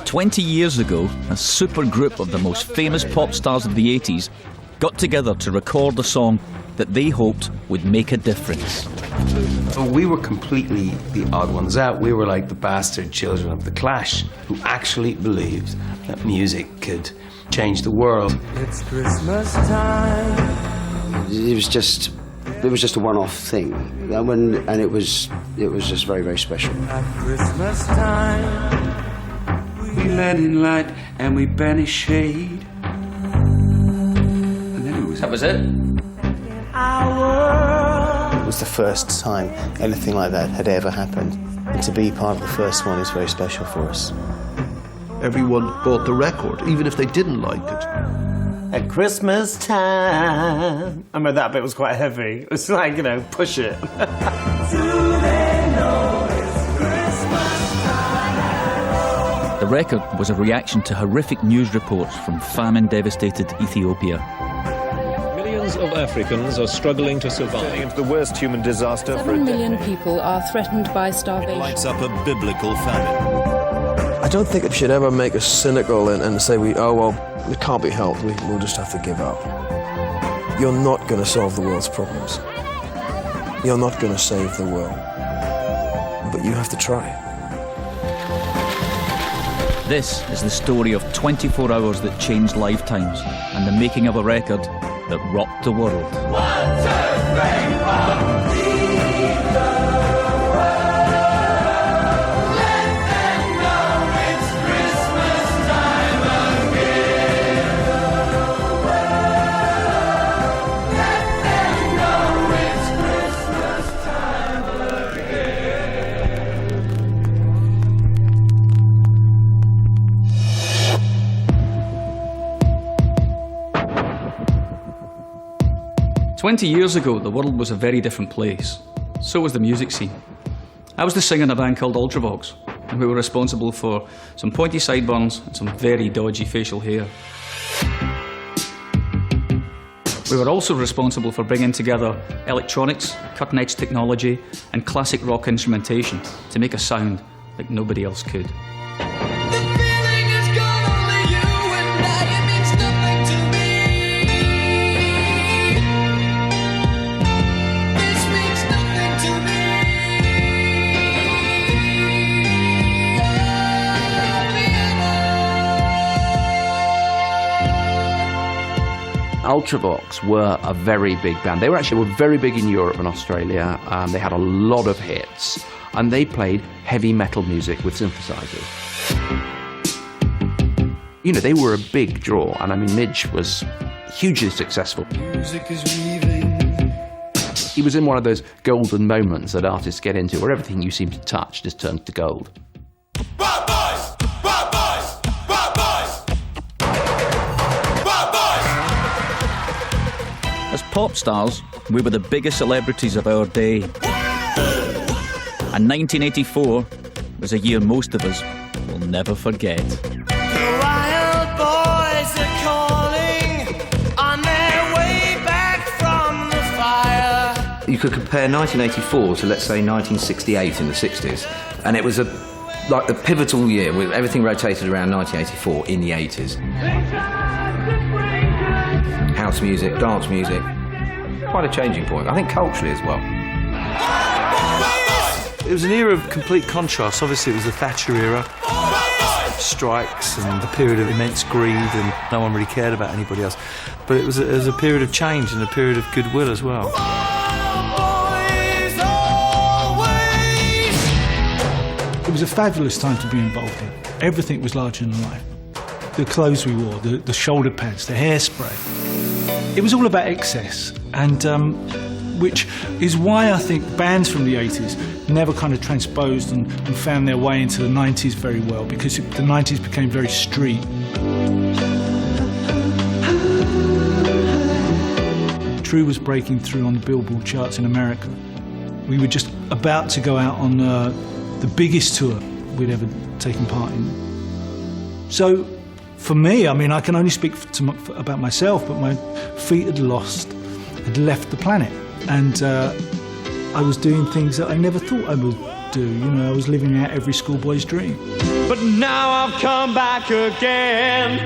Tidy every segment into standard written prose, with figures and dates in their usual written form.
20 years ago, a supergroup of the most famous pop stars of the 80s got together to record a song that they hoped would make a difference. We were completely the odd ones out. We were like the bastard children of the Clash, who actually believed that music could change the world. It's Christmas time. It was just a one-off thing, and it was just very, very special. At Christmas time, we let in light and we banish shade. And then it was... That was it? It was the first time anything like that had ever happened. And to be part of the first one is very special for us. Everyone bought the record, even if they didn't like it. At Christmas time. I mean, that bit was quite heavy. It was like, you know, push it. The record was a reaction to horrific news reports from famine-devastated Ethiopia. Millions of Africans are struggling to survive. The worst human disaster for 7 million people are threatened by starvation. It lights up a biblical famine. I don't think it should ever make us cynical and say, oh, well, it can't be helped, we'll just have to give up. You're not going to solve the world's problems. You're not going to save the world. But you have to try. This is the story of 24 hours that changed lifetimes and the making of a record that rocked the world. 1, 2, 3, 4. "20 years ago, the world was a very different place. So was the music scene. I was the singer in a band called Ultravox, and we were responsible for some pointy sideburns and some very dodgy facial hair. We were also responsible for bringing together electronics, cutting-edge technology, and classic rock instrumentation to make a sound like nobody else could. Ultravox were a very big band. They were very big in Europe and Australia. They had a lot of hits, and they played heavy metal music with synthesizers. You know, they were a big draw, and I mean, Midge was hugely successful. Music is weaving. He was in one of those golden moments that artists get into, where everything you seem to touch just turns to gold. As pop stars, we were the biggest celebrities of our day. And 1984 was a year most of us will never forget. The wild boys are calling on their way back from the fire. You could compare 1984 to, let's say, 1968 in the 60s, and it was like the pivotal year, with everything rotated around 1984 in the 80s. House music, dance music, quite a changing point, I think culturally as well. It was an era of complete contrast. Obviously it was the Thatcher era, strikes and the period of immense greed, and no one really cared about anybody else. But it was a period of change and a period of goodwill as well. It was a fabulous time to be involved in. Everything was larger than life. The clothes we wore, the shoulder pads, the hairspray. It was all about excess, and which is why I think bands from the 80s never kind of transposed and found their way into the 90s very well, because the 90s became very street. True was breaking through on the Billboard charts in America. We were just about to go out on the biggest tour we'd ever taken part in. So, for me, I mean, I can only speak about myself, but my feet had left the planet. And I was doing things that I never thought I would do. You know, I was living out every schoolboy's dream. but now I've come back again.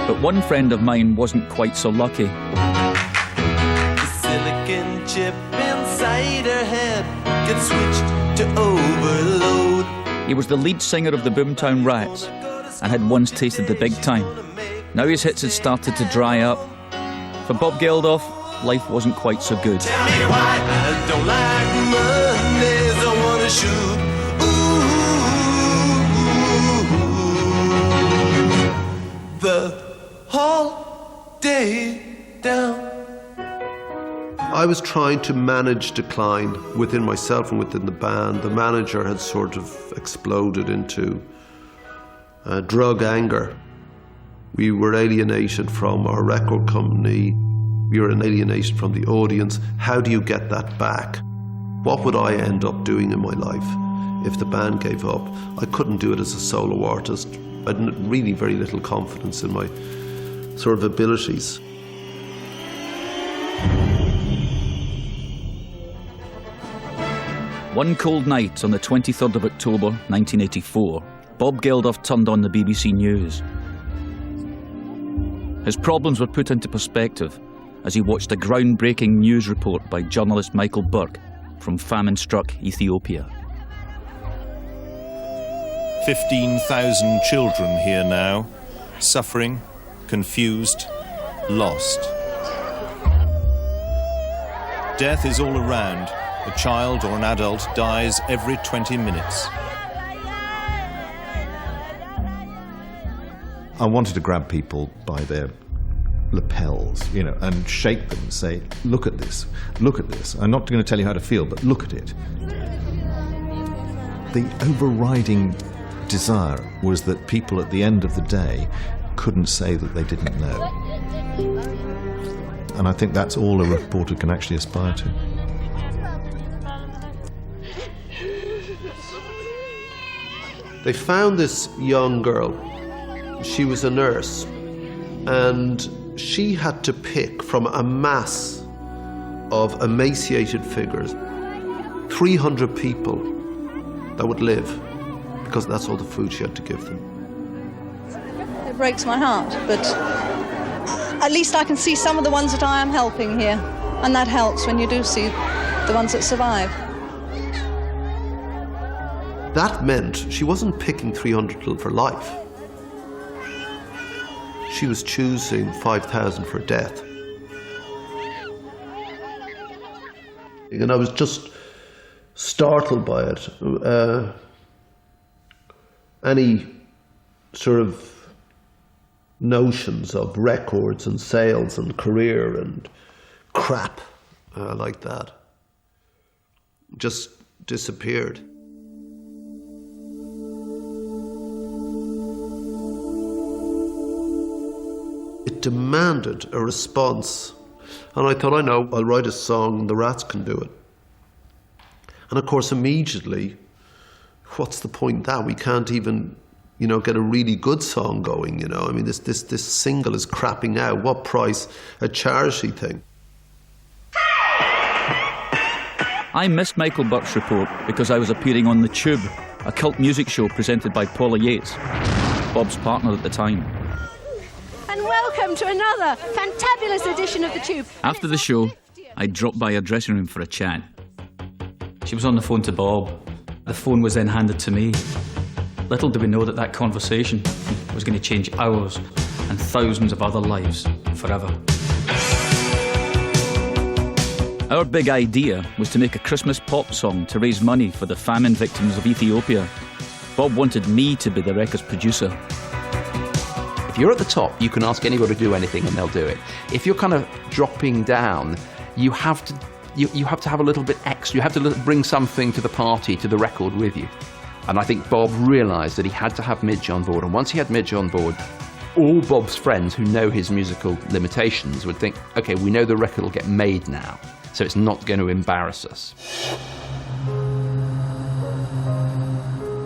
But one friend of mine wasn't quite so lucky. The silicon chip inside her head gets switched to overload. He was the lead singer of the Boomtown Rats and had once tasted the big time. Now his hits had started to dry up. For Bob Geldof, life wasn't quite so good. Tell me why I don't like Mondays, I wanna shoot. Ooh, the whole day down. I was trying to manage decline within myself and within the band. The manager had sort of exploded into drug anger. We were alienated from our record company. We were alienated from the audience. How do you get that back? What would I end up doing in my life if the band gave up? I couldn't do it as a solo artist. I had really very little confidence in my sort of abilities. One cold night on the 23rd of October 1984, Bob Geldof turned on the BBC News. His problems were put into perspective as he watched a groundbreaking news report by journalist Michael Burke from famine-struck Ethiopia. 15,000 children here now, suffering, confused, lost. Death is all around. A child or an adult dies every 20 minutes. I wanted to grab people by their lapels, you know, and shake them and say, look at this, look at this. I'm not going to tell you how to feel, but look at it. The overriding desire was that people at the end of the day couldn't say that they didn't know. And I think that's all a reporter can actually aspire to. They found this young girl. She was a nurse, and she had to pick from a mass of emaciated figures 300 people that would live, because that's all the food she had to give them. It breaks my heart, but at least I can see some of the ones that I am helping here, and that helps when you do see the ones that survive. That meant she wasn't picking 300 for life. She was choosing 5,000 for death. And I was just startled by it. Any sort of notions of records and sales and career and crap like that just disappeared. It demanded a response. And I thought, I know, I'll write a song and the Rats can do it. And of course, immediately, what's the point in that? We can't even, you know, get a really good song going, you know. I mean, this single is crapping out. What price? A charity thing. I missed Michael Burke's report because I was appearing on The Tube, a cult music show presented by Paula Yates, Bob's partner at the time. And welcome to another fantabulous edition of The Tube. After the show, I dropped by her dressing room for a chat. She was on the phone to Bob. The phone was then handed to me. Little did we know that conversation was going to change ours and thousands of other lives forever. Our big idea was to make a Christmas pop song to raise money for the famine victims of Ethiopia. Bob wanted me to be the record's producer. If you're at the top, you can ask anybody to do anything and they'll do it. If you're kind of dropping down, you have to have a little bit extra. You have to bring something to the party, to the record with you. And I think Bob realised that he had to have Midge on board. And once he had Midge on board, all Bob's friends who know his musical limitations would think, OK, we know the record will get made now, so it's not going to embarrass us.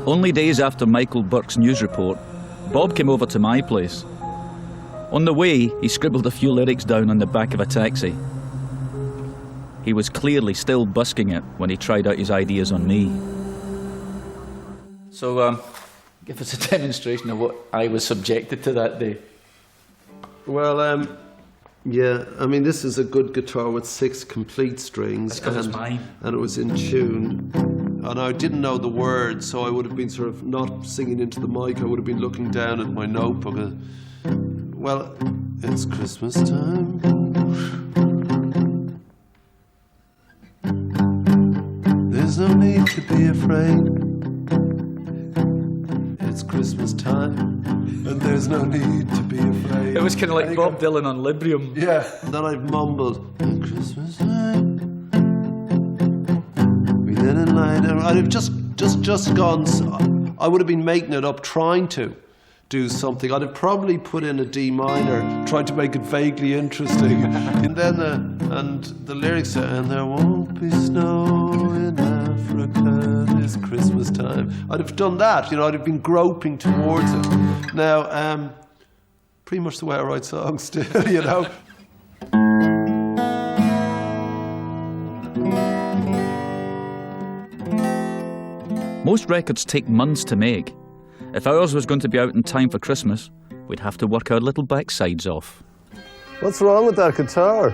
Only days after Michael Burke's news report, Bob came over to my place. On the way, he scribbled a few lyrics down on the back of a taxi. He was clearly still busking it when he tried out his ideas on me. So, give us a demonstration of what I was subjected to that day. Well, yeah, I mean, this is a good guitar with 6 complete strings. That's 'cause it's mine. And it was in tune. And I didn't know the words, so I would have been sort of not singing into the mic. I would have been looking down at my notebook. Well, it's Christmas time. There's no need to be afraid. It's Christmas time, and there's no need to be afraid. It was kind of like Bob Dylan on Librium. Yeah. And then I've mumbled, Christmas time. I'd have just gone. I would have been making it up, trying to do something. I'd have probably put in a D minor, trying to make it vaguely interesting. And then the lyrics are, and there won't be snow in Africa this Christmas time. I'd have done that, I'd have been groping towards it. Now, pretty much the way I write songs still, Most records take months to make. If ours was going to be out in time for Christmas, we'd have to work our little backsides off. What's wrong with that guitar?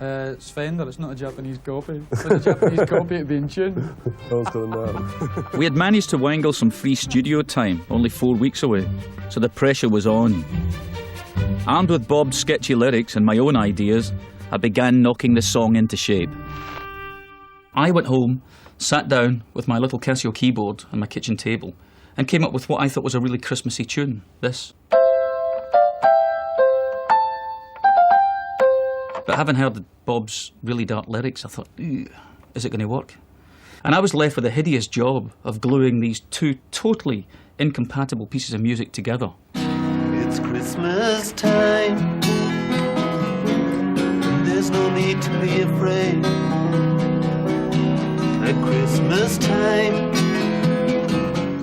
It's Fender, it's not a Japanese copy. If it was a Japanese copy, it'd be in tune. We had managed to wangle some free studio time, only 4 weeks away, so the pressure was on. Armed with Bob's sketchy lyrics and my own ideas, I began knocking the song into shape. I went home, sat down with my little Casio keyboard on my kitchen table, and came up with what I thought was a really Christmassy tune, this. But having heard Bob's really dark lyrics, I thought, is it going to work? And I was left with the hideous job of gluing these 2 totally incompatible pieces of music together. It's Christmas time, and there's no need to be afraid. At Christmas time.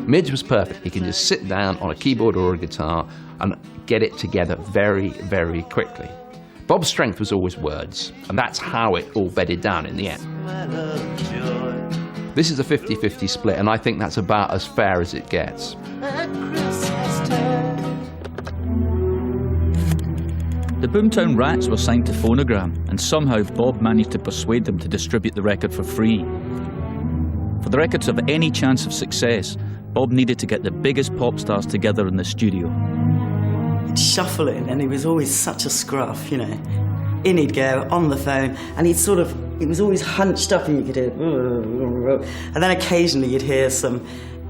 Midge was perfect. He can just sit down on a keyboard or a guitar and get it together very, very quickly. Bob's strength was always words, and that's how it all bedded down in the end. This is a 50-50 split, and I think that's about as fair as it gets. The Boomtown Rats were signed to Phonogram, and somehow Bob managed to persuade them to distribute the record for free. For the record to have any chance of success, Bob needed to get the biggest pop stars together in the studio. He'd shuffle in, and he was always such a scruff, In he'd go, on the phone, and he was always hunched up, and you could hear, and then occasionally you'd hear some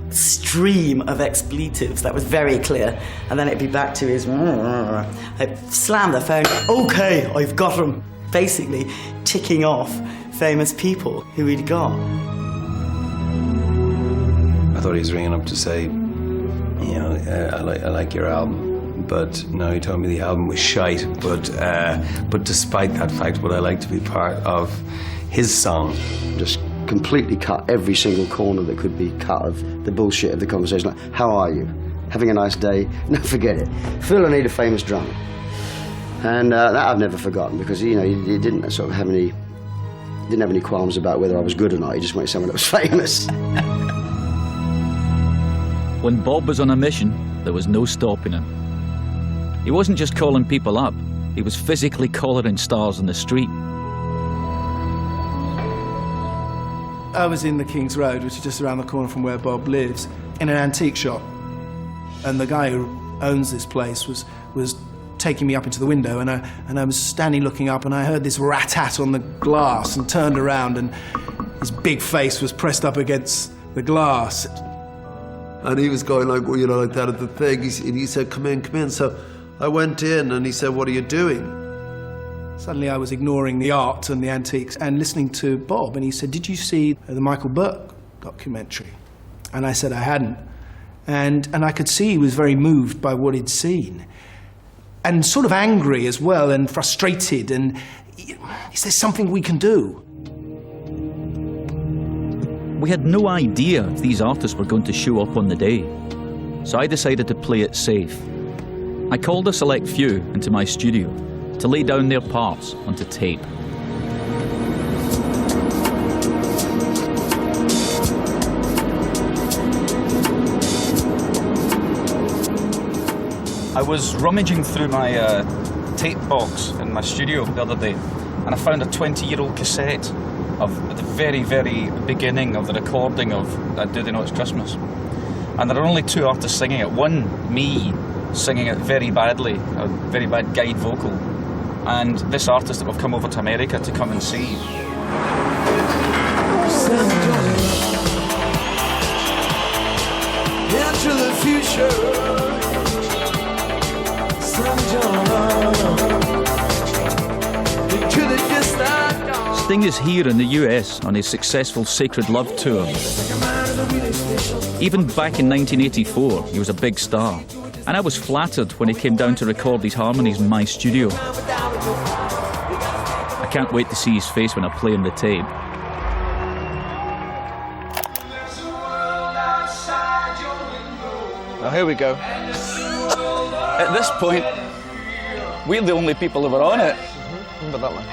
stream of expletives that was very clear, and then it'd be back to his, I'd slam the phone, okay, I've got him, basically ticking off famous people who he'd got. I thought he was ringing up to say, I like your album, but no, he told me the album was shite. But despite that fact, would I like to be part of his song? Just completely cut every single corner that could be cut of the bullshit of the conversation. Like, how are you? Having a nice day? No, forget it. Phil, I need a famous drummer. And that I've never forgotten, because he didn't sort of have any qualms about whether I was good or not. He just wanted someone that was famous. When Bob was on a mission, there was no stopping him. He wasn't just calling people up, he was physically collaring stars on the street. I was in the King's Road, which is just around the corner from where Bob lives, in an antique shop. And the guy who owns this place was taking me up into the window, and I was standing looking up, and I heard this rat-tat on the glass, and turned around, and his big face was pressed up against the glass. And he was going like, like that at the thing. He said, come in. So I went in, and he said, what are you doing? Suddenly I was ignoring the art and the antiques and listening to Bob, and he said, did you see the Michael Burke documentary? And I said I hadn't. And I could see he was very moved by what he'd seen. And sort of angry as well, and frustrated, and is there something we can do? We had no idea if these artists were going to show up on the day, so I decided to play it safe. I called a select few into my studio to lay down their parts onto tape. I was rummaging through my tape box in my studio the other day, and I found a 20-year-old cassette of the very, very beginning of the recording of Do They Know It's Christmas. And there are only two artists singing it. One, me, singing it very badly, a very bad guide vocal, and this artist that will come over to America to come and see. Into the future, Sting is here in the US on his successful Sacred Love tour. Even back in 1984, he was a big star, and I was flattered when he came down to record these harmonies in my studio. I can't wait to see his face when I play him the tape. Now here we go. At this point, we're the only people who were on it. Remember that one?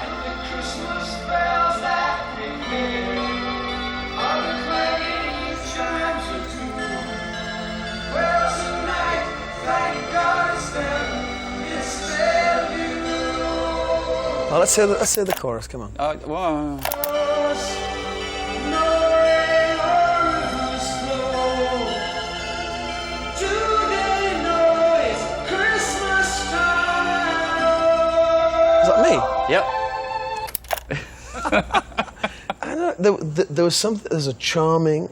Oh, let's hear the chorus. Come on. Wow. Is that me? Yep. I don't know, there's a charming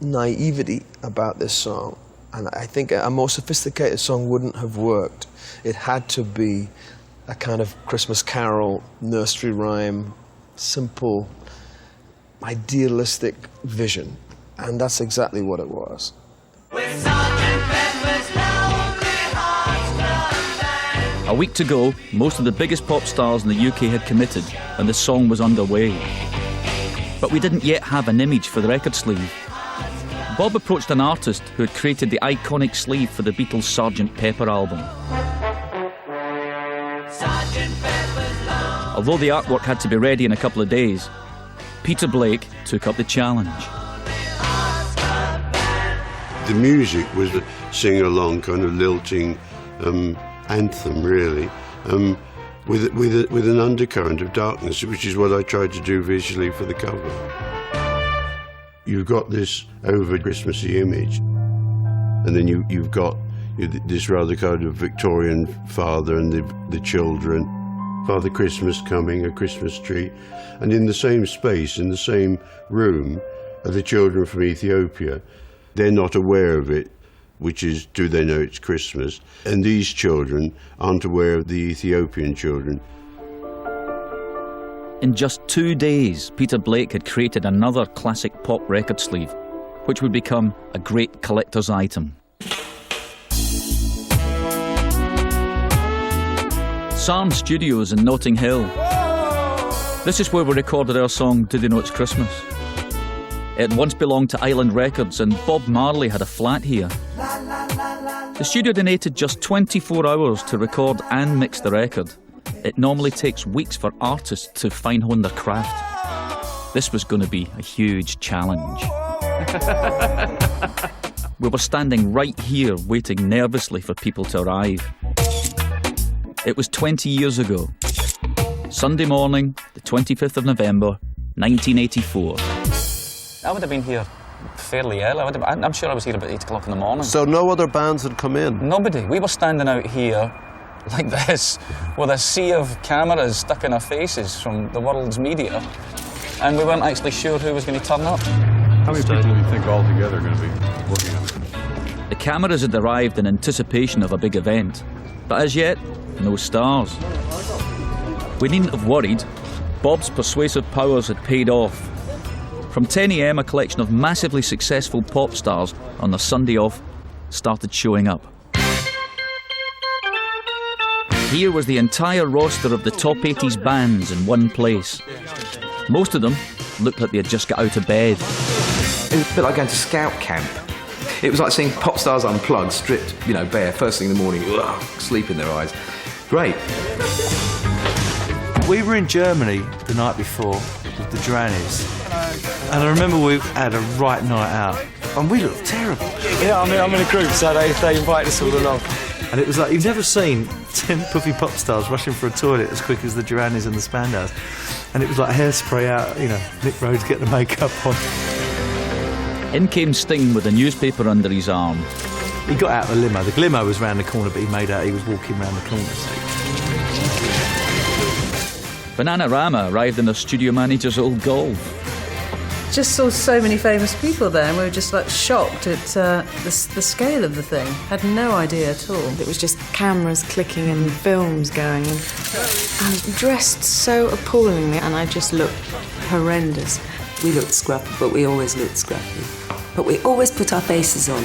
naivety about this song, and I think a more sophisticated song wouldn't have worked. It had to be a kind of Christmas carol, nursery rhyme, simple, idealistic vision, and that's exactly what it was. A week to go, most of the biggest pop stars in the UK had committed, and the song was underway. But we didn't yet have an image for the record sleeve. Bob approached an artist who had created the iconic sleeve for the Beatles' Sgt. Pepper album. Although the artwork had to be ready in a couple of days, Peter Blake took up the challenge. The music was a sing-along, kind of lilting anthem, really, with an undercurrent of darkness, which is what I tried to do visually for the cover. You've got this over-Christmassy image, and then you've got this rather kind of Victorian father and the children, Father Christmas coming, a Christmas tree, and in the same space, in the same room, are the children from Ethiopia. They're not aware of it, which is, do they know it's Christmas? And these children aren't aware of the Ethiopian children. In just 2 days, Peter Blake had created another classic pop record sleeve, which would become a great collector's item. Sarn Studios in Notting Hill. This is where we recorded our song, Do They Know It's Christmas? It once belonged to Island Records, and Bob Marley had a flat here. The studio donated just 24 hours to record and mix the record. It normally takes weeks for artists to fine-hone their craft. This was going to be a huge challenge. We were standing right here waiting nervously for people to arrive. It was 20 years ago. Sunday morning, the 25th of November, 1984. I would have been here fairly early. I'm sure I was here about 8 o'clock in the morning. So no other bands had come in? Nobody. We were standing out here like this with a sea of cameras stuck in our faces from the world's media, and we weren't actually sure who was going to turn up. How many people do you think altogether are going to be working on it? The cameras had arrived in anticipation of a big event, but as yet, no stars. We needn't have worried. Bob's persuasive powers had paid off. From 10 a.m, a collection of massively successful pop stars on their Sunday off started showing up. Here was the entire roster of the top 80s bands in one place. Most of them looked like they had just got out of bed. It was a bit like going to scout camp. It was like seeing pop stars unplugged, stripped, bare, first thing in the morning, sleep in their eyes. Great. We were in Germany the night before with the Duranis, and I remember we had a right night out, and we looked terrible. Yeah, I'm in a group, so they invite us all along. And it was like, you've never seen 10 puffy pop stars rushing for a toilet as quick as the Duranis and the Spandaus. And it was like hairspray out, you know, Nick Rhodes getting the makeup on. In came Sting with a newspaper under his arm. He got out of the limo. The limo was round the corner, but he made out he was walking round the corner. Bananarama arrived in the studio manager's old Golf. Just saw so many famous people there, and we were just like shocked at the scale of the thing. Had no idea at all. It was just cameras clicking and films going. And dressed so appallingly, and I just looked horrendous. We looked scruffy, but we always looked scruffy. But we always put our faces on.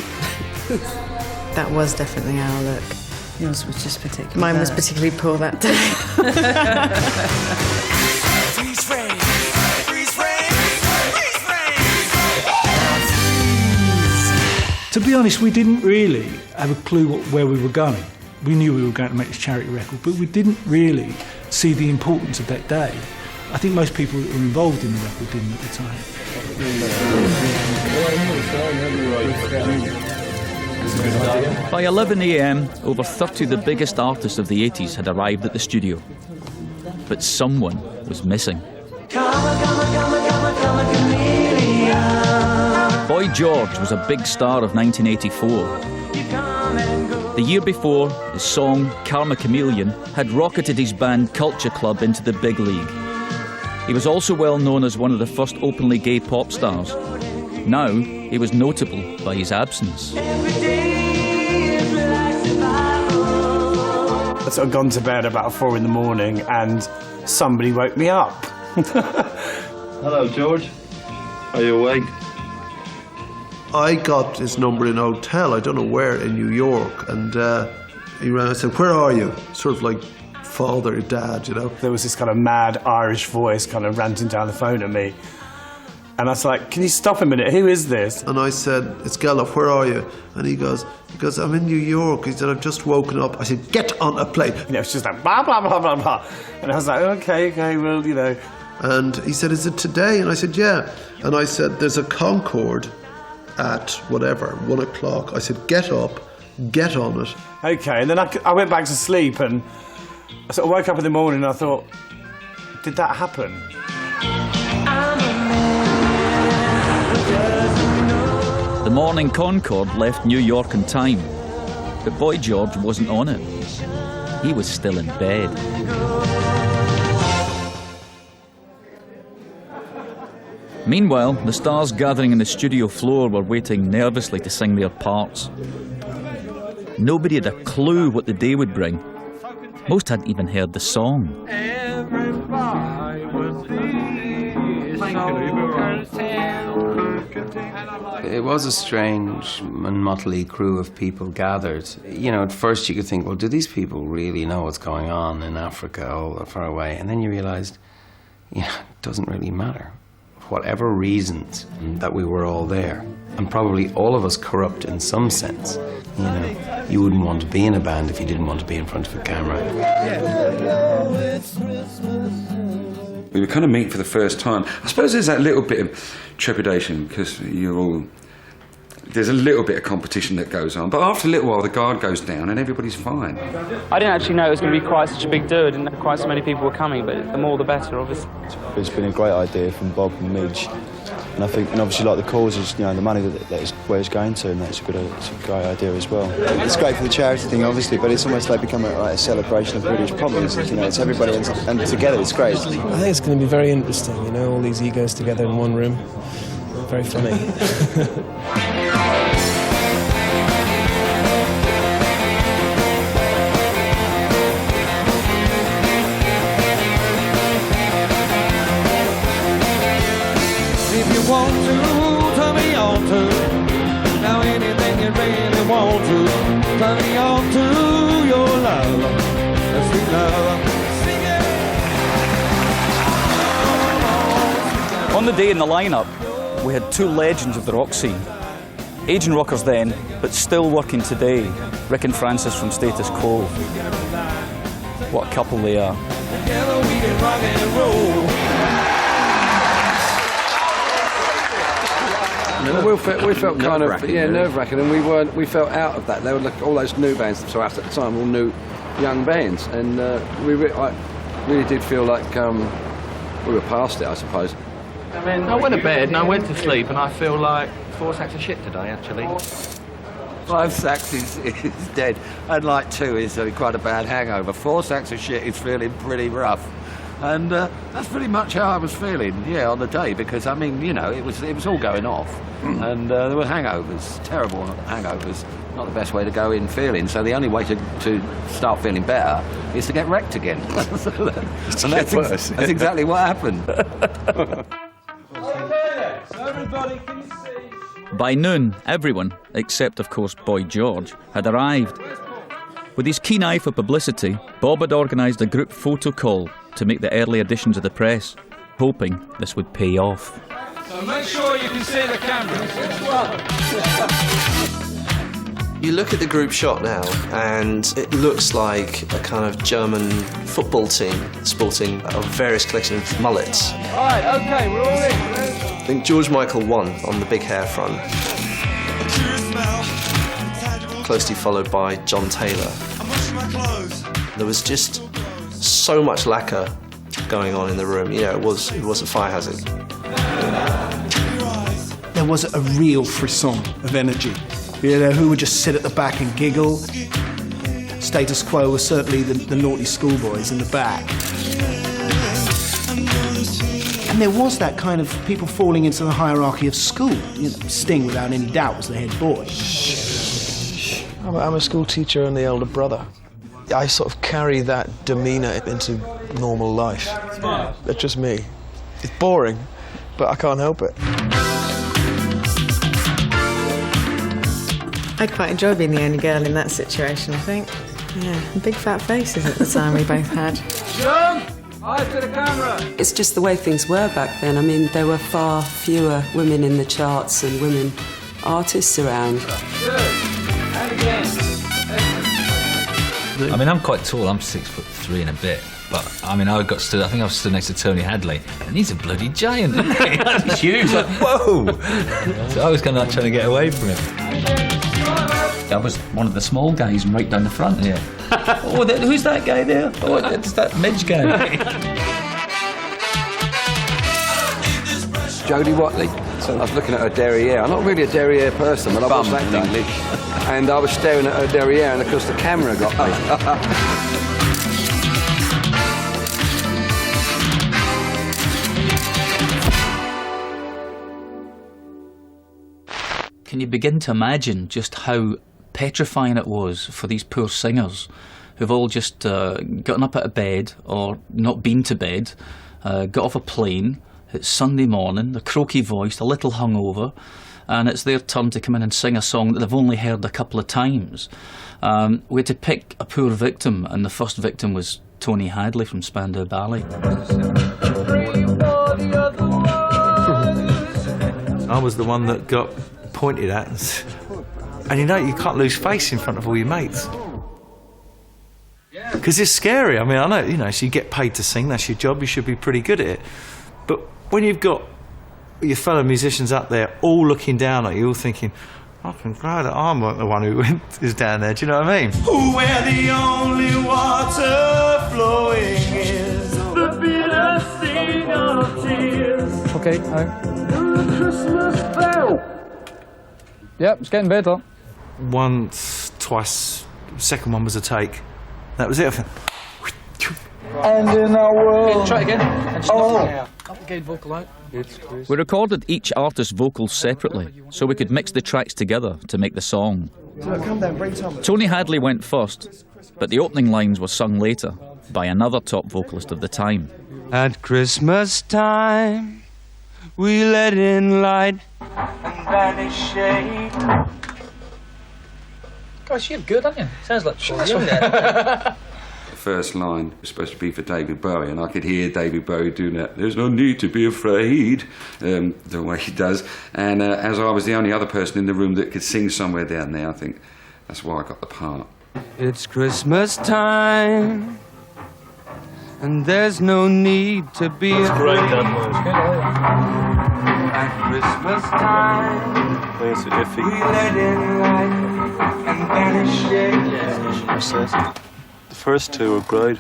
That was definitely our look. Yours was just particularly Mine was bad. particularly poor that day. Freeze frame. To be honest, we didn't really have a clue where we were going. We knew we were going to make this charity record, but we didn't really see the importance of that day. I think most people that were involved in the record didn't at the time. By 11 a.m, over 30 of the biggest artists of the 80s had arrived at the studio. But someone was missing. Boy George was a big star of 1984. The year before, his song Karma Chameleon had rocketed his band Culture Club into the big league. He was also well known as one of the first openly gay pop stars. Now, he was notable by his absence. I sort of gone to bed about 4 in the morning and somebody woke me up. Hello, George. Are you awake? I got his number in a hotel, I don't know where, in New York, and he rang. I said, "Where are you?" Sort of like father, dad, you know. There was this kind of mad Irish voice kind of ranting down the phone at me. And I was like, "Can you stop a minute? Who is this?" And I said, "It's Geldof, where are you?" And he goes, "I'm in New York." He said, "I've just woken up." I said, "Get on a plane." You know, it's just like, blah, blah, blah, blah, blah. And I was like, okay, well, you know. And he said, "Is it today?" And I said, "Yeah." And I said, "There's a Concorde at whatever, 1 o'clock. I said, "Get up, get on it." Okay, and then I went back to sleep and I sort of woke up in the morning and I thought, did that happen? The morning Concorde left New York in time, but Boy George wasn't on it. He was still in bed. Meanwhile, the stars gathering on the studio floor were waiting nervously to sing their parts. Nobody had a clue what the day would bring. Most hadn't even heard the song. It was a strange and motley crew of people gathered. You know, at first you could think, well, do these people really know what's going on in Africa all that far away? And then you realised, it doesn't really matter. Whatever reasons that we were all there, and probably all of us corrupt in some sense, you wouldn't want to be in a band if you didn't want to be in front of a camera. We were kind of meeting for the first time. I suppose there's that little bit of trepidation because there's a little bit of competition that goes on, but after a little while the guard goes down and everybody's fine. I didn't actually know it was going to be quite such a big do. I didn't know quite so many people were coming, but the more the better, obviously. It's been a great idea from Bob and Midge, and I think, and obviously, like the cause is, the money that is where it's going to, and it's a great idea as well. It's great for the charity thing, obviously, but it's almost like becoming a celebration of British pop music. It's everybody and together. It's great. I think it's going to be very interesting. All these egos together in one room. Very funny. If you want to, turn me on to. Now anything you really want to, turn me on to your love, sweet love. On the day in the lineup, we had two legends of the rock scene. Aging rockers then, but still working today. Rick and Francis from Status Quo. What a couple they are. Together we can rock and roll. We felt kind of nerve-wracking, and we felt out of that. There were all those new bands, so at the time, all new young bands, and I really did feel like we were past it, I suppose. I mean, I went to bed and I went to sleep, and I feel like 4 sacks of shit today, actually. 5 sacks is dead, and like 2 is quite a bad hangover. 4 sacks of shit is feeling pretty rough. And that's pretty much how I was feeling, on the day, because, I mean, it was all going off. And there were hangovers, terrible hangovers. Not the best way to go in feeling. So the only way to start feeling better is to get wrecked again. And that's exactly what happened. By noon, everyone, except of course Boy George, had arrived. With his keen eye for publicity, Bob had organised a group photo call to make the early editions of the press, hoping this would pay off. So make sure you can see the camera. You look at the group shot now, and it looks like a kind of German football team sporting a various collection of mullets. All right, OK, we're all in. I think George Michael won on the big hair front, closely followed by John Taylor. There was just so much lacquer going on in the room. It was a fire hazard. There was a real frisson of energy. Who would just sit at the back and giggle. Status quo was certainly the naughty schoolboys in the back. And there was that kind of people falling into the hierarchy of school. Sting, without any doubt, was the head boy. I'm a school teacher and the elder brother. I sort of carry that demeanour into normal life. That's just me. It's boring, but I can't help it. I quite enjoyed being the only girl in that situation, I think. Yeah, big fat faces at the time we both had. John, eyes to the camera. It's just the way things were back then. I mean, there were far fewer women in the charts and women artists around. Good. And again. I mean, I'm quite tall. I'm 6'3" and a bit. But I mean, I think I was stood next to Tony Hadley, and he's a bloody giant, isn't he? That's huge. Like, whoa! So I was kind of like trying to get away from him. I was one of the small guys right down the front here. Oh, who's that guy there? Oh, it's that Midge guy. Jodie Watley. So I was looking at her derriere. I'm not really a derriere person, but I was that English. And I was staring at her derriere, and of course the camera got me. Can you begin to imagine just how petrifying it was for these poor singers who've all just gotten up out of bed or not been to bed, got off a plane, it's Sunday morning, the croaky voice, a little hungover, and it's their turn to come in and sing a song that they've only heard a couple of times. We had to pick a poor victim, and the first victim was Tony Hadley from Spandau Ballet. I was the one that got pointed at, and you can't lose face in front of all your mates because it's scary. I mean, I know, so you get paid to sing, that's your job, you should be pretty good at it, but when you've got your fellow musicians up there all looking down at you, all thinking, I'm glad that I'm not the one who is down there, do you know what I mean? Where the only water flowing is the bitter sting of tears. Okay, The Christmas bell. Yep, it's getting better. Once, twice, second one was a take. That was it. And in our world. Try it again. Up again, vocal out. We recorded each artist's vocals separately so we could mix the tracks together to make the song. Come down, bring Thomas. Tony Hadley went first, but the opening lines were sung later by another top vocalist of the time. At Christmas time, we let in light and banish shade. Gosh, you're good, aren't you? Sounds like Paul Young there. The first line was supposed to be for David Bowie, and I could hear David Bowie doing that. There's no need to be afraid, the way he does. And as I was the only other person in the room that could sing somewhere down there, I think that's why I got the part. It's Christmas time, And there's no need to be afraid. At Christmas time, It's iffy. we let in light and banish shade. The first two are great.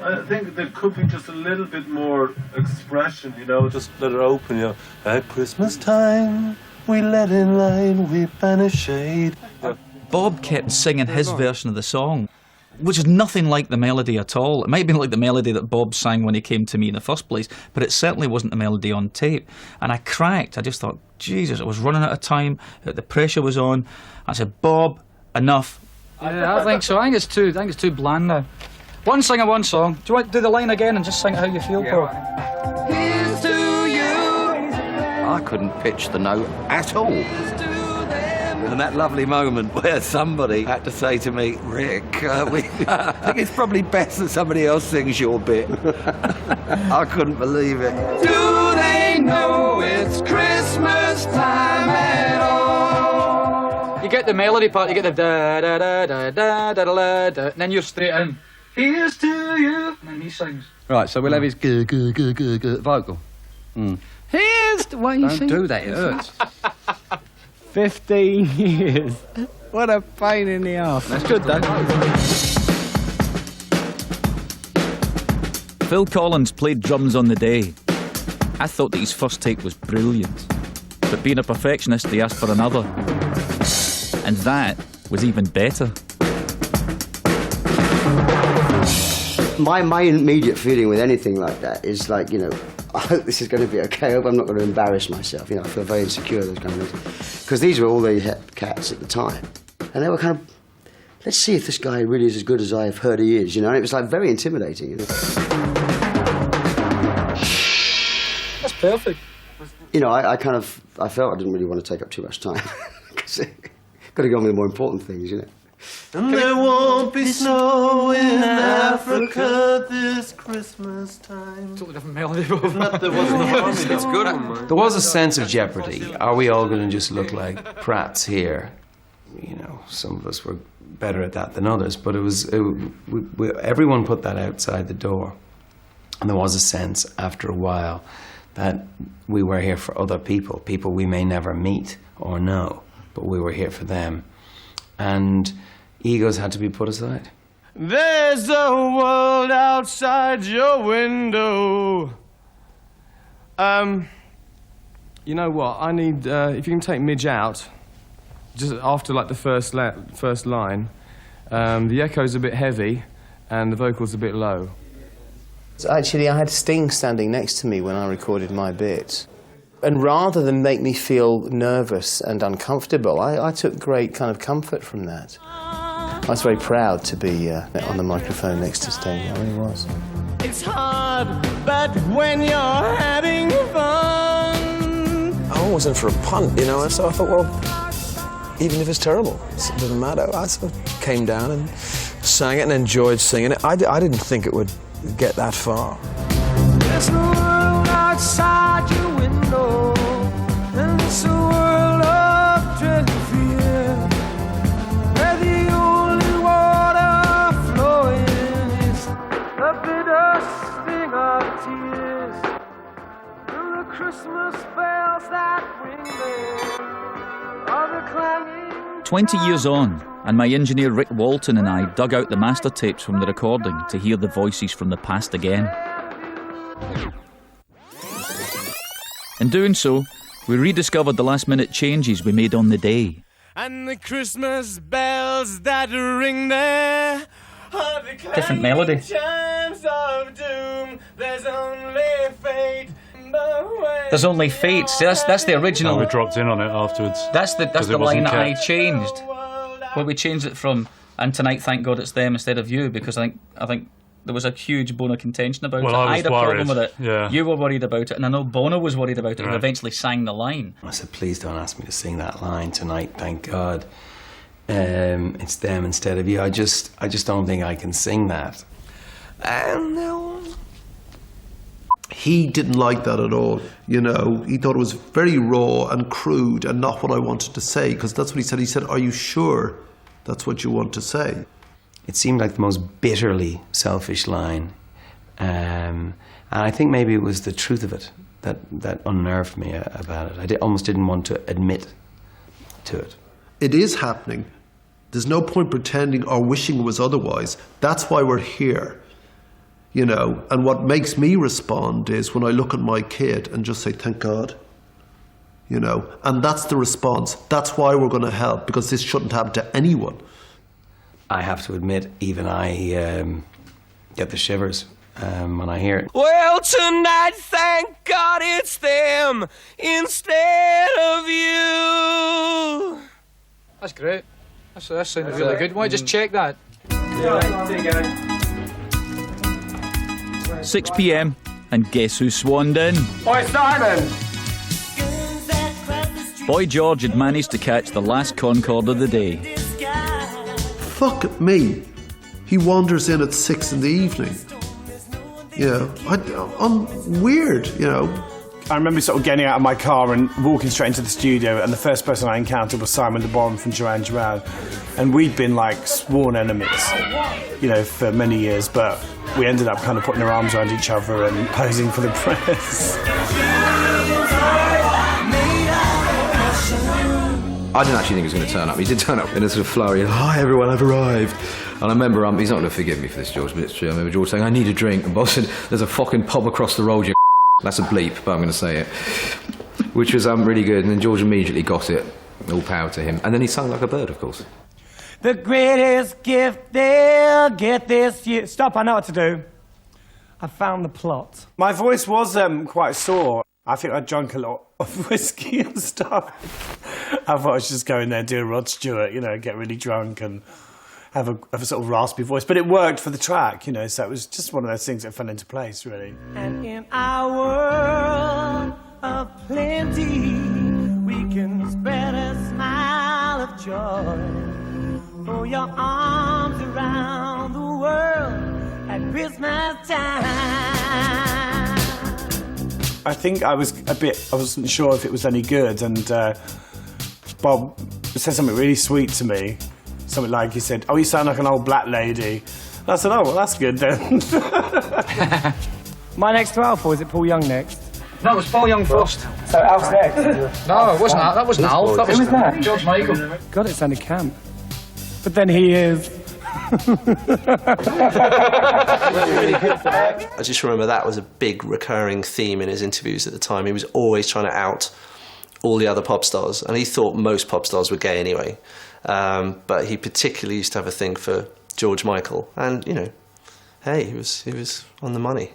I think there could be just a little bit more expression, you know. Just let it open, you know. At Christmas time, we let in light, we banish shade. Bob kept singing his version of the song, which is nothing like the melody at all. It might have been like the melody that Bob sang when he came to me in the first place, but it certainly wasn't the melody on tape. And I cracked. I just thought, Jesus, I was running out of time, the pressure was on. I said, Bob, enough. Yeah, I think so. I think it's too bland now. One singer, one song. Do you want to do the line again and just sing it how you feel, Paul? Here's to you. I couldn't pitch the note at all. And that lovely moment where somebody had to say to me, Rick, I think it's probably best that somebody else sings your bit. I couldn't believe it. Do they know it's Christmas time at all? You get the melody part, you get the da-da-da-da-da-da-da-da, and then you're straight in. Here's to you. And then he sings. Right, so we'll have his vocal. Here's to... Why are you Don't singing? do that, it hurts. 15 years. What a pain in the arse. That's good, though. Phil Collins played drums on the day. I thought that his first take was brilliant. But being a perfectionist, he asked for another. And that was even better. My immediate feeling with anything like that is like, you know, I hope this is going to be okay. I hope I'm not going to embarrass myself. You know, I feel very insecure, those kind of things. Because these were all the hip cats at the time. And they were kind of, let's see if this guy really is as good as I have heard he is, you know. And it was like very intimidating. You know? That's perfect. You know, I felt I didn't really want to take up too much time. Got to go on with the more important things, you know. And there won't be snow in Africa this Christmas time. Totally different melody. It's good. There was a sense of jeopardy. Are we all going to just look like prats here? You know, some of us were better at that than others, but everyone put that outside the door. And there was a sense after a while that we were here for other people, people we may never meet or know, but we were here for them. And egos had to be put aside. There's a world outside your window. You know what? I need, if you can take Midge out, just after like the first line, the echo's a bit heavy and the vocal's a bit low. Actually, I had Sting standing next to me when I recorded my bit. And rather than make me feel nervous and uncomfortable, I took great kind of comfort from that. I was very proud to be on the microphone next to Sting, I really was. It's hard, but when you're having fun. I wasn't for a punt, you know, so I thought, well, even if it's terrible, it doesn't matter. I sort of came down and sang it and enjoyed singing it. I didn't think it would get that far. There's a world outside your window, and it's a world of dread and fear, where the only water flowing is the bitter sting of tears, and the Christmas bells that ring there are the clanging. 20 years on, and my engineer Rick Walton and I dug out the master tapes from the recording to hear the voices from the past again. In doing so, we rediscovered the last-minute changes we made on the day. And the Christmas bells that ring there are the Different melody. chimes of doom. There's only fate. There's only fate. See, that's the original. Oh, we dropped in on it afterwards. That's the it line wasn't that I kept. changed. Well, we changed it from "and tonight, thank God it's them" instead of "you," because I think there was a huge bone of contention about Well, it. I had a was problem with worried, it. yeah. You were worried about it, and I know Bono was worried about it. Who Right. eventually sang the line. I said, please don't ask me to sing that line tonight, thank God. It's them instead of you. I just don't think I can sing that. He didn't like that at all, you know. He thought it was very raw and crude and not what I wanted to say, because that's what he said. He said, are you sure that's what you want to say? It seemed like the most bitterly selfish line. And I think maybe it was the truth of it that unnerved me about it. I almost didn't want to admit to it. It is happening. There's no point pretending or wishing it was otherwise. That's why we're here. You know, and what makes me respond is when I look at my kid and just say, thank God. You know, and that's the response. That's why we're going to help, because this shouldn't happen to anyone. I have to admit, even I get the shivers when I hear it. Well, tonight, thank God it's them instead of you. That's great. That sounded really good. Why don't you just check that? 6 p.m. and guess who swanned in? Oi, Simon! Boy George had managed to catch the last Concorde of the day. Fuck me. He wanders in at 6 in the evening. You know, I'm weird, you know. I remember sort of getting out of my car and walking straight into the studio, and the first person I encountered was Simon de Boron from Duran Duran. And we'd been like sworn enemies, you know, for many years, but we ended up kind of putting our arms around each other and posing for the press. I didn't actually think he was going to turn up. He did turn up in a sort of flurry. Hi everyone, I've arrived. And I remember, he's not going to forgive me for this, George, but it's true. I remember George saying, I need a drink. And Bob said, there's a fucking pub across the road, you That's a bleep, but I'm going to say it. Which was really good. And then George immediately got it. All power to him. And then he sung like a bird, of course. The greatest gift they'll get this year. Stop, I know what to do. I found the plot. My voice was quite sore. I think I'd drunk a lot of whiskey and stuff. I thought I should just go in there, do a Rod Stewart, you know, get really drunk and have a sort of raspy voice. But it worked for the track, you know, so it was just one of those things that fell into place, really. And in our world of plenty, we can spread a smile of joy. Throw your arms around the world at Christmas time. I think I wasn't sure if it was any good, and Bob said something really sweet to me. Something like, he said, oh, you sound like an old black lady. And I said, oh, well, that's good then. My next to Alf, or is it Paul Young next? No, it was Paul Young first. So Alf's next? No, it wasn't. That wasn't Alf. That was, who was that? George Michael. God, it sounded camp. But then he is. I just remember that was a big recurring theme in his interviews at the time. He was always trying to out all the other pop stars, and he thought most pop stars were gay anyway. But he particularly used to have a thing for George Michael, and you know, hey, he was on the money.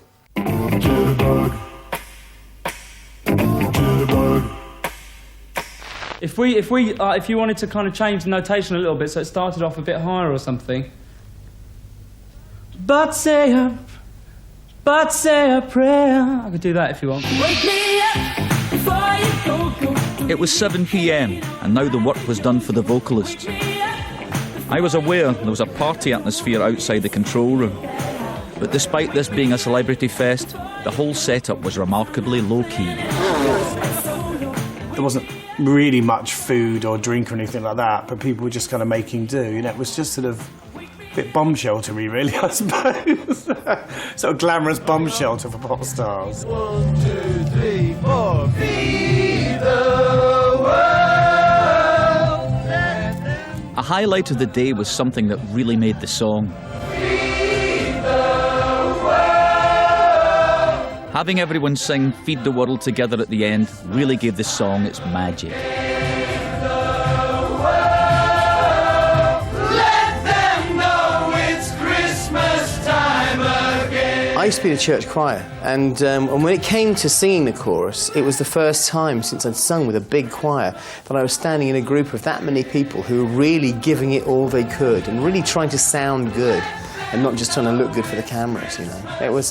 If you wanted to kind of change the notation a little bit, so it started off a bit higher or something. But say a prayer. I could do that if you want. Wake me up before you go. It was 7 p.m. and now the work was done for the vocalists. I was aware there was a party atmosphere outside the control room. But despite this being a celebrity fest, the whole setup was remarkably low-key. There wasn't really much food or drink or anything like that, but people were just kind of making do. You know, it was just sort of a bit bomb shelter-y, really, I suppose. Sort of glamorous bomb shelter for pop stars. 1, 2, 3, 4. Feed the world. A highlight of the day was something that really made the song. Having everyone sing Feed the World together at the end really gave the song its magic. I used to be in a church choir, and when it came to singing the chorus, it was the first time since I'd sung with a big choir that I was standing in a group of that many people who were really giving it all they could and really trying to sound good and not just trying to look good for the cameras, you know. It was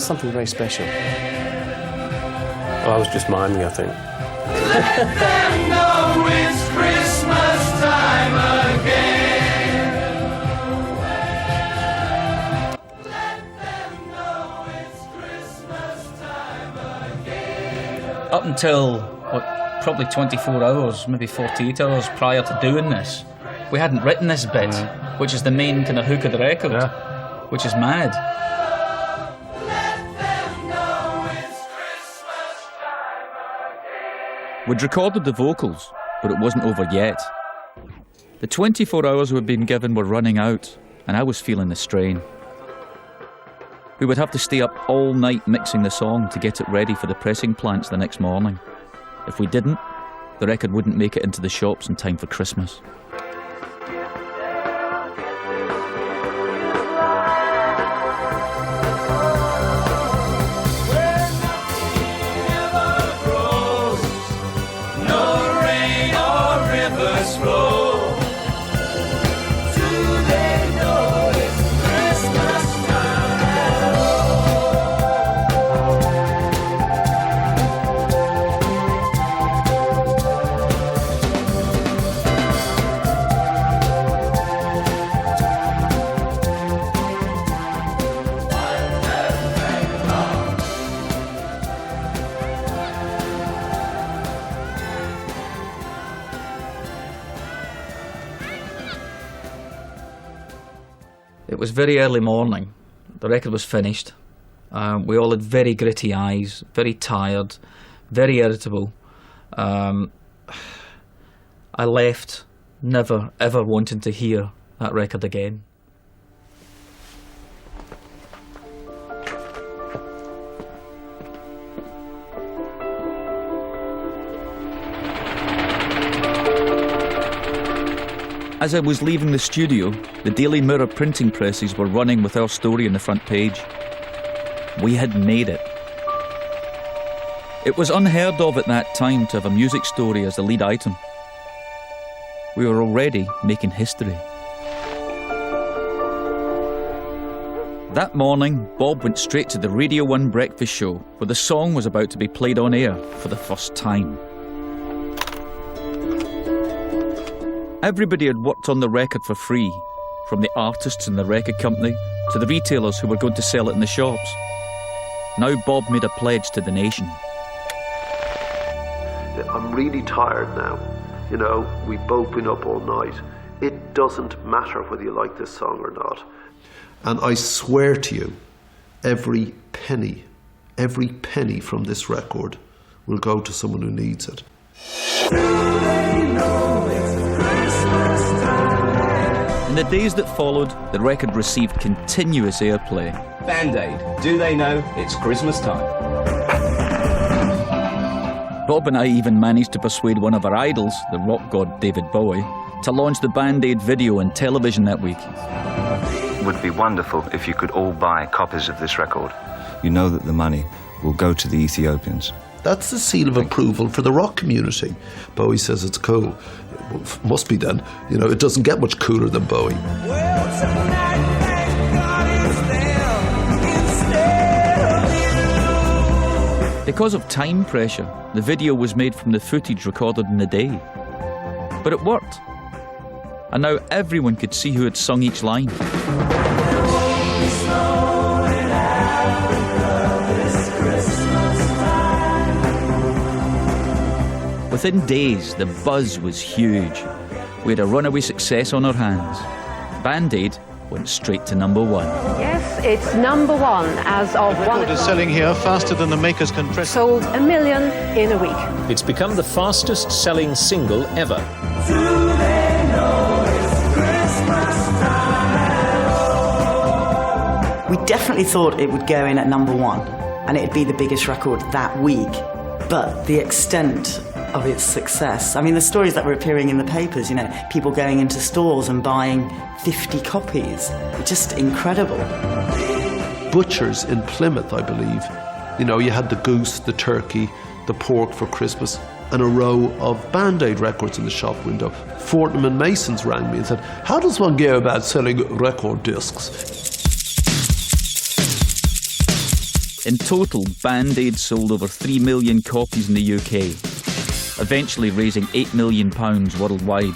something very special. Well, I was just miming, I think. Let them know it's Christmas time again. Up until, probably 24 hours, maybe 48 hours prior to doing this, we hadn't written this bit, which is the main kind of hook of the record, which is mad. We'd recorded the vocals, but it wasn't over yet. The 24 hours we'd been given were running out, and I was feeling the strain. We would have to stay up all night mixing the song to get it ready for the pressing plants the next morning. If we didn't, the record wouldn't make it into the shops in time for Christmas. It was very early morning. The record was finished. We all had very gritty eyes, very tired, very irritable. I left never ever wanting to hear that record again. As I was leaving the studio, the Daily Mirror printing presses were running with our story on the front page. We had made it. It was unheard of at that time to have a music story as the lead item. We were already making history. That morning, Bob went straight to the Radio 1 breakfast show, where the song was about to be played on air for the first time. Everybody had worked on the record for free, from the artists in the record company to the retailers who were going to sell it in the shops. Now Bob made a pledge to the nation. I'm really tired now. You know, we've both been up all night. It doesn't matter whether you like this song or not. And I swear to you, every penny from this record will go to someone who needs it. In the days that followed, the record received continuous airplay. Band Aid, do they know it's Christmas time? Bob and I even managed to persuade one of our idols, the rock god David Bowie, to launch the Band Aid video on television that week. It would be wonderful if you could all buy copies of this record. You know that the money will go to the Ethiopians. That's the seal of approval for the rock community. Bowie says it's cool. Well, must be then. You know, it doesn't get much cooler than Bowie. Because of time pressure, the video was made from the footage recorded in the day. But it worked. And now everyone could see who had sung each line. Within days, the buzz was huge. We had a runaway success on our hands. Band Aid went straight to number one. Yes, it's number one as of 1 o'clock. Is selling here faster than the makers can press. Sold 1 million in a week. It's become the fastest selling single ever. We definitely thought it would go in at number one and it'd be the biggest record that week. But the extent of its success, I mean, the stories that were appearing in the papers, you know, people going into stores and buying 50 copies, just incredible. Butchers in Plymouth, I believe, you know, you had the goose, the turkey, the pork for Christmas, and a row of Band Aid records in the shop window. Fortnum and Masons rang me and said, how does one go about selling record discs? In total, Band Aid sold over 3 million copies in the UK, eventually raising £8 million worldwide.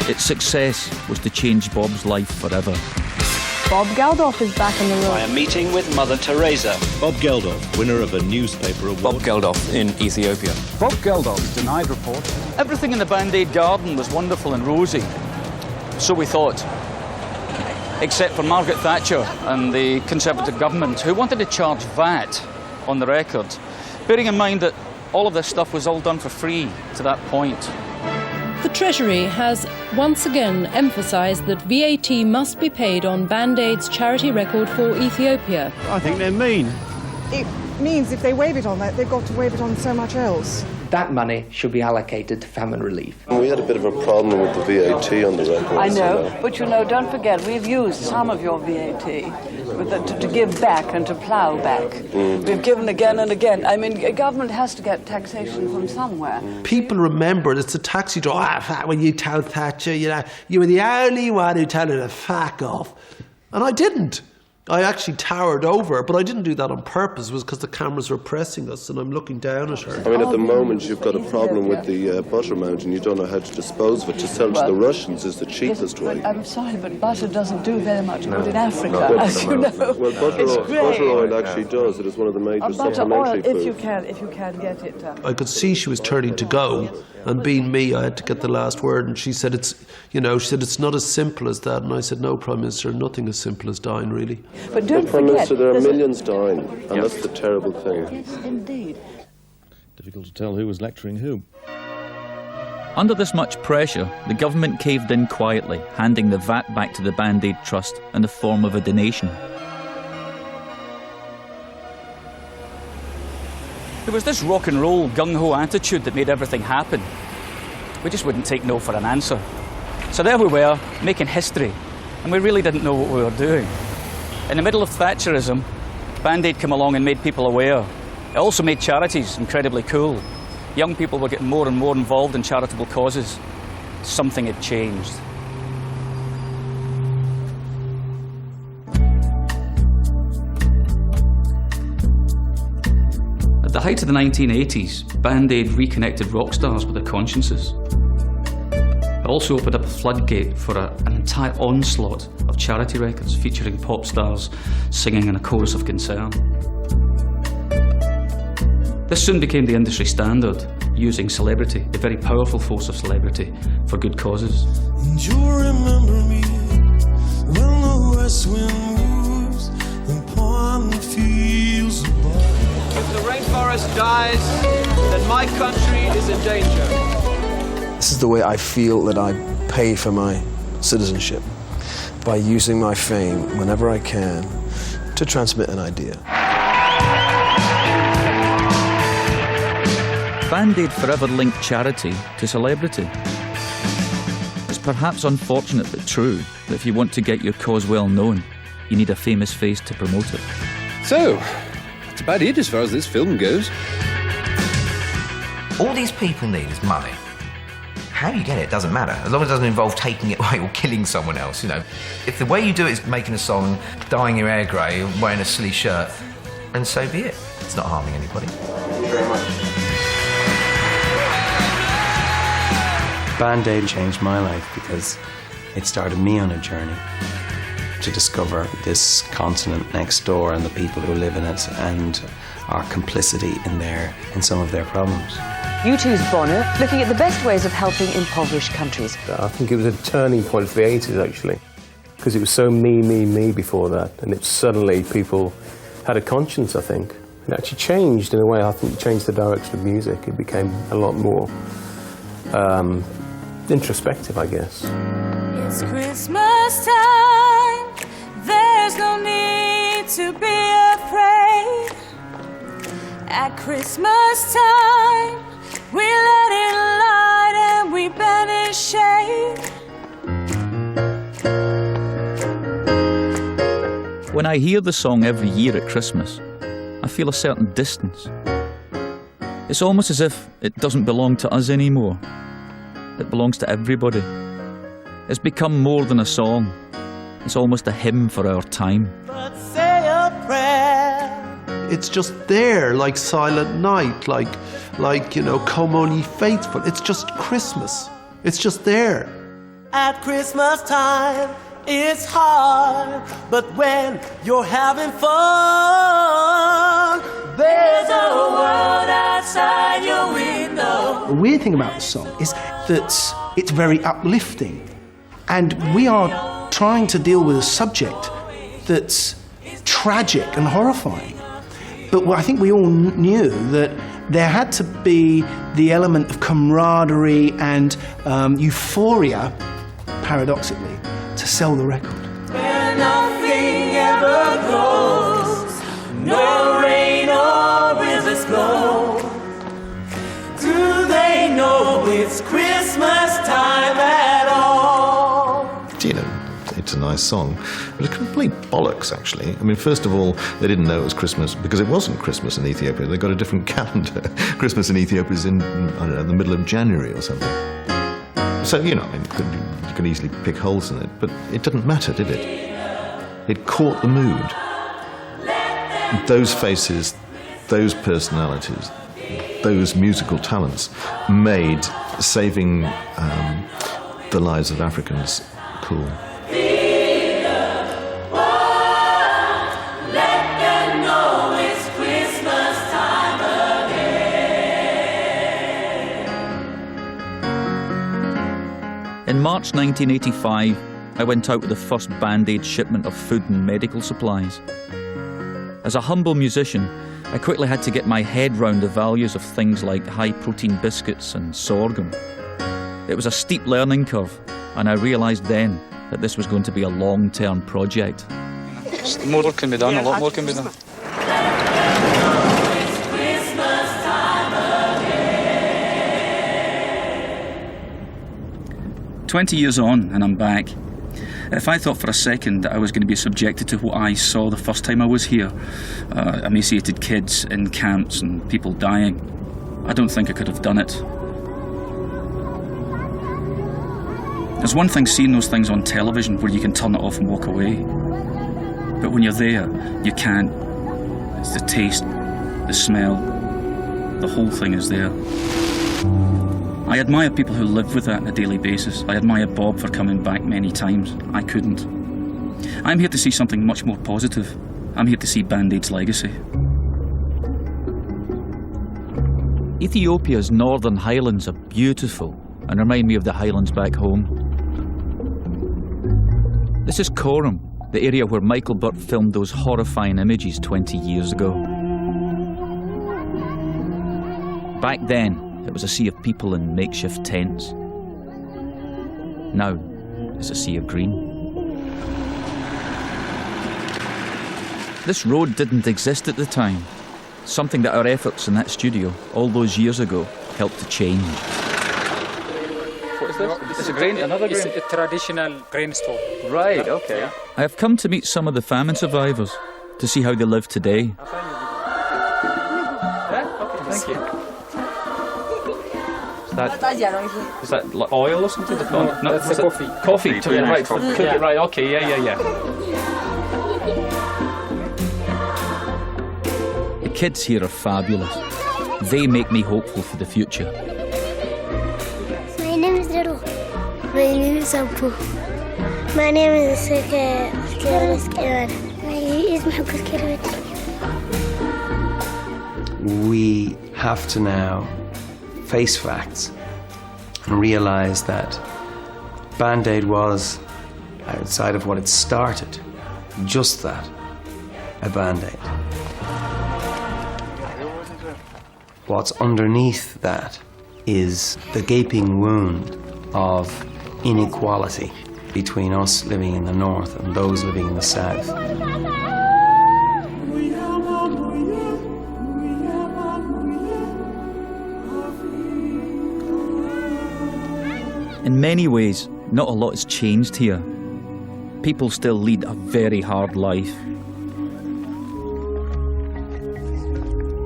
Its success was to change Bob's life forever. Bob Geldof is back in the room. I am meeting with Mother Teresa. Bob Geldof, winner of a newspaper award. Bob Geldof in Ethiopia. Bob Geldof denied report. Everything in the Band Aid garden was wonderful and rosy. So we thought. Except for Margaret Thatcher and the Conservative government, who wanted to charge VAT on the record, bearing in mind that All of this stuff was all done for free to that point. The Treasury has once again emphasised that VAT must be paid on Band Aid's charity record for Ethiopia. I think they're mean. It means if they waive it on that, they've got to waive it on so much else. That money should be allocated to famine relief. We had a bit of a problem with the VAT on the records. I know, but don't forget, we've used some of your VAT to give back and to plough back. We've given again and again. I mean, a government has to get taxation from somewhere. People remember it's a taxi driver. When you tell Thatcher, you were the only one who told her to fuck off. And I didn't. I actually towered over her, but I didn't do that on purpose. It was because the cameras were pressing us and I'm looking down at her. I mean, at the moment, you've got a problem with the butter mountain. You don't know how to dispose of it. To sell to the Russians is the cheapest way. I'm sorry, but butter doesn't do very much good in Africa, as you know. Well, butter oil actually does. It is one of the major supplementary foods. If you can get it. I could see she was turning to go, and being me, I had to get the last word. And she said, it's not as simple as that. And I said, no, Prime Minister, nothing as simple as dying, really. But don't Prime Minister, there are millions dying, and that's the terrible thing. Yes, indeed. Difficult to tell who was lecturing who. Under this much pressure, the government caved in quietly, handing the VAT back to the Band Aid Trust in the form of a donation. There was this rock and roll, gung-ho attitude that made everything happen. We just wouldn't take no for an answer. So there we were, making history, and we really didn't know what we were doing. In the middle of Thatcherism, Band Aid came along and made people aware. It also made charities incredibly cool. Young people were getting more and more involved in charitable causes. Something had changed. At the height of the 1980s, Band Aid reconnected rock stars with their consciences. It also opened up a floodgate for an entire onslaught of charity records featuring pop stars singing in a chorus of concern. This soon became the industry standard, using celebrity, a very powerful force of celebrity, for good causes. And you'll remember me when the west wind moves upon the fields above. If the rainforest dies, then my country is in danger. This is the way I feel that I pay for my citizenship, by using my fame whenever I can to transmit an idea. Band Aid forever linked charity to celebrity. It's perhaps unfortunate but true that if you want to get your cause well known, you need a famous face to promote it. So, that's about it as far as this film goes. All these people need is money. How you get it doesn't matter, as long as it doesn't involve taking it away or killing someone else, If the way you do it is making a song, dyeing your hair grey, wearing a silly shirt, then so be it. It's not harming anybody. Thank you very much. Band Aid changed my life because it started me on a journey to discover this continent next door and the people who live in it and our complicity in some of their problems. U2's Bono, looking at the best ways of helping impoverished countries. I think it was a turning point for the 80s, actually, because it was so me before that, and it suddenly people had a conscience, I think. It actually changed in a way. I think it changed the direction of music. It became a lot more introspective, I guess. It's Christmas time, there's no need to be afraid. At Christmas time, we let it light and we banish shade. When I hear the song every year at Christmas, I feel a certain distance. It's almost as if it doesn't belong to us anymore. It belongs to everybody. It's become more than a song. It's almost a hymn for our time. But say a prayer. It's just there, like Silent Night, like Come On Ye Faithful. It's just Christmas. It's just there. At Christmas time, it's hard, but when you're having fun, there's a world outside your window. The weird thing about the song is that it's very uplifting, and we are trying to deal with a subject that's tragic and horrifying. But I think we all knew that there had to be the element of camaraderie and euphoria, paradoxically, to sell the record. Where nothing ever grows, no rain or rivers flow. Do they know it's Christmas time at all? You know, it's a nice song, but it's complete bollocks, actually. I mean, first of all, they didn't know it was Christmas because it wasn't Christmas in Ethiopia. They got a different calendar. Christmas in Ethiopia is in, I don't know, the middle of January or something. So, you know, I mean, you could easily pick holes in it, but it didn't matter, did it? It caught the mood. Those faces, those personalities, those musical talents made saving the lives of Africans cool. In March 1985, I went out with the first Band Aid shipment of food and medical supplies. As a humble musician, I quickly had to get my head round the values of things like high-protein biscuits and sorghum. It was a steep learning curve, and I realised then that this was going to be a long-term project. More can be done, a lot more can be done. 20 years on, and I'm back. If I thought for a second that I was going to be subjected to what I saw the first time I was here, emaciated kids in camps and people dying, I don't think I could have done it. There's one thing seeing those things on television where you can turn it off and walk away. But when you're there, you can't. It's the taste, the smell, the whole thing is there. I admire people who live with that on a daily basis. I admire Bob for coming back many times. I couldn't. I'm here to see something much more positive. I'm here to see Band Aid's legacy. Ethiopia's northern highlands are beautiful and remind me of the highlands back home. This is Coram, the area where Michael Butt filmed those horrifying images 20 years ago. Back then, it was a sea of people in makeshift tents. Now, it's a sea of green. This road didn't exist at the time, something that our efforts in that studio all those years ago helped to change. What is this? It's a grain, another grain? It's a traditional grain store. Right, okay. Yeah. I have come to meet some of the famine survivors to see how they live today. Thank you. Is that like oil or something? No, that's the coffee. Coffee, to Yeah, right, coffee. cook it right, okay, yeah. The kids here are fabulous. They make me hopeful for the future. My name is Rero. My name is Ampu. My name is Skirwan. My name is Mahmoud. We have to now face facts and realise that Band Aid was, outside of what it started, just that, a Band Aid. What's underneath that is the gaping wound of inequality between us living in the north and those living in the south. In many ways, not a lot has changed here. People still lead a very hard life.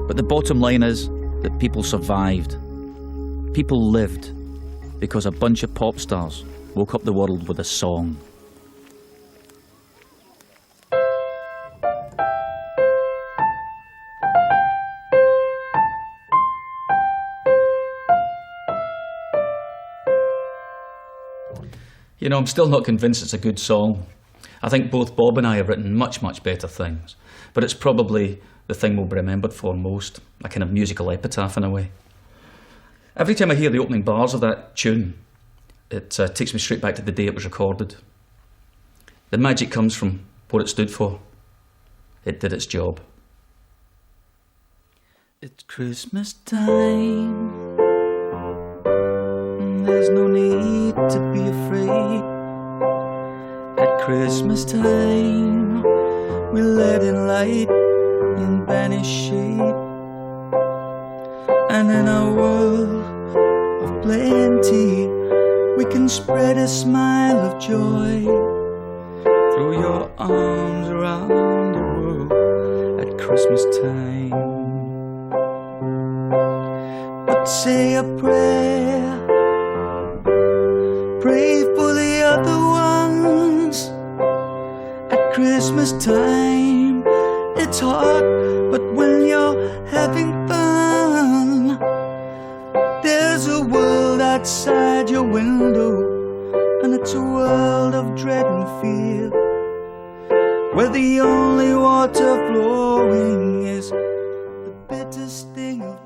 But the bottom line is that people survived. People lived because a bunch of pop stars woke up the world with a song. You know, I'm still not convinced it's a good song. I think both Bob and I have written much, much better things. But it's probably the thing we'll be remembered for most, a kind of musical epitaph in a way. Every time I hear the opening bars of that tune, it takes me straight back to the day it was recorded. The magic comes from what it stood for. It did its job. It's Christmas time. There's no need to be afraid. At Christmas time, we let in light and banish shade. And in our world of plenty, we can spread a smile of joy. Throw your arms around the world at Christmas time. But say a prayer, pray for the other ones. At Christmas time, it's hard, but when you're having fun, there's a world outside your window, and it's a world of dread and fear, where the only water flowing is the bitter sting of